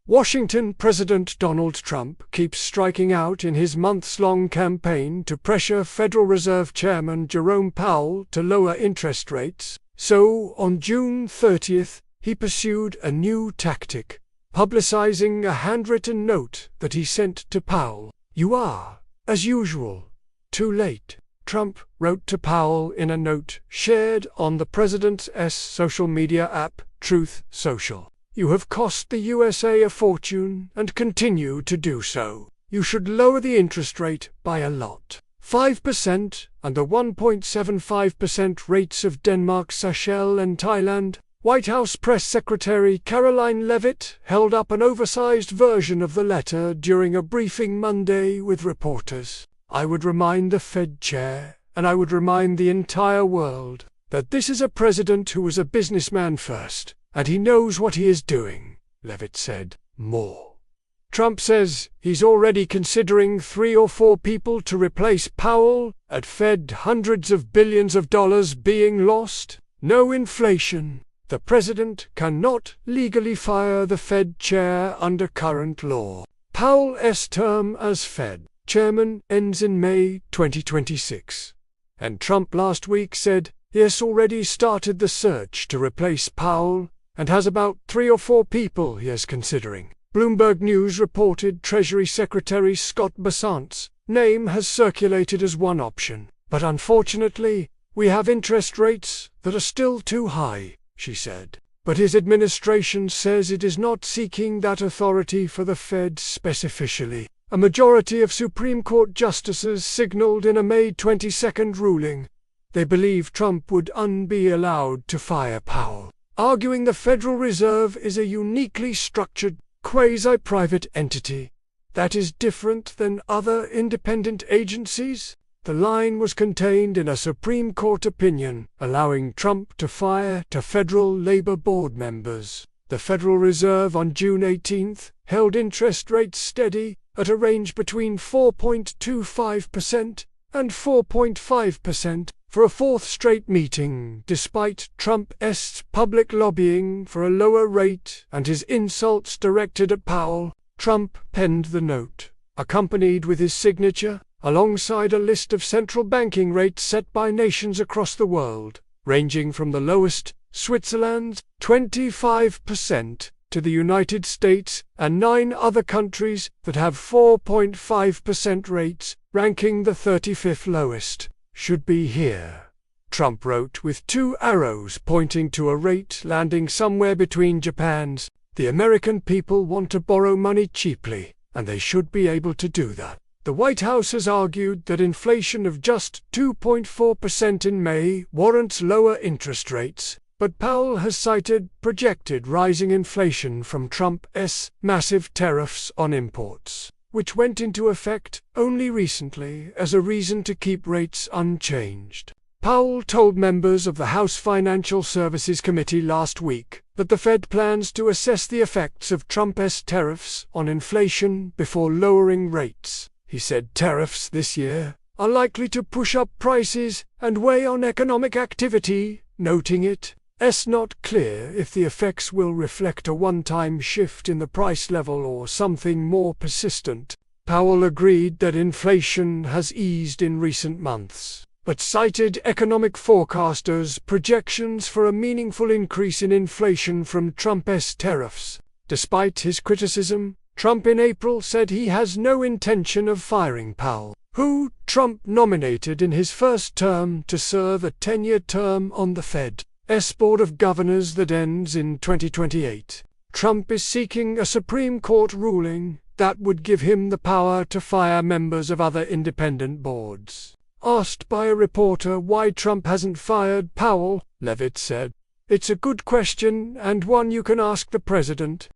Washington President Donald Trump keeps striking out in his months-long campaign to pressure Federal Reserve Chairman Jerome Powell to lower interest rates. So, on June 30th, he pursued a new tactic, publicizing a handwritten note that he sent to Powell. "You are, as usual, too late," Trump wrote to Powell in a note shared on the president's social media app, Truth Social. "You have cost the USA a fortune and continue to do so. You should lower the interest rate by a lot. 5% and the 1.75% rates of Denmark, Seychelles and Thailand." White House Press Secretary Caroline Leavitt held up an oversized version of the letter during a briefing Monday with reporters. "I would remind the Fed chair, and I would remind the entire world, that this is a president who was a businessman first, and he knows what he is doing," Leavitt said. More. Trump says he's already considering 3 or 4 people to replace Powell at Fed, hundreds of billions of dollars being lost. No inflation. The president cannot legally fire the Fed chair under current law. Powell's term as Fed chairman ends in May 2026. And Trump last week said he has already started the search to replace Powell and has about 3 or 4 people he is considering. Bloomberg News reported Treasury Secretary Scott Bessant's name has circulated as one option. "But unfortunately, we have interest rates that are still too high," she said. But his administration says it is not seeking that authority for the Fed specifically. A majority of Supreme Court justices signaled in a May 22 ruling they believe Trump would be allowed to fire Powell, arguing the Federal Reserve is a uniquely structured, quasi-private entity that is different than other independent agencies. The line was contained in a Supreme Court opinion allowing Trump to fire Federal Labor Board members. The Federal Reserve on June 18 held interest rates steady at a range between 4.25% and 4.5% for a 4th straight meeting, despite Trump's public lobbying for a lower rate and his insults directed at Powell. Trump penned the note, accompanied with his signature, alongside a list of central banking rates set by nations across the world, ranging from the lowest, Switzerland's 25%, to the United States and 9 other countries that have 4.5% rates, ranking the 35th lowest. "Should be here," Trump wrote, with 2 arrows pointing to a rate landing somewhere between Japan's. "The American people want to borrow money cheaply, and they should be able to do that." The White House has argued that inflation of just 2.4% in May warrants lower interest rates, but Powell has cited projected rising inflation from Trump's massive tariffs on imports, which went into effect only recently, as a reason to keep rates unchanged. Powell told members of the House Financial Services Committee last week that the Fed plans to assess the effects of Trump's tariffs on inflation before lowering rates. He said tariffs this year are likely to push up prices and weigh on economic activity, noting it's not clear if the effects will reflect a one-time shift in the price level or something more persistent. Powell agreed that inflation has eased in recent months, but cited economic forecasters' projections for a meaningful increase in inflation from Trump's tariffs. Despite his criticism, Trump in April said he has no intention of firing Powell, who Trump nominated in his first term to serve a 10-year term on the Fed's Board of Governors that ends in 2028. Trump is seeking a Supreme Court ruling that would give him the power to fire members of other independent boards. Asked by a reporter why Trump hasn't fired Powell, Leavitt said, "It's a good question and one you can ask the president.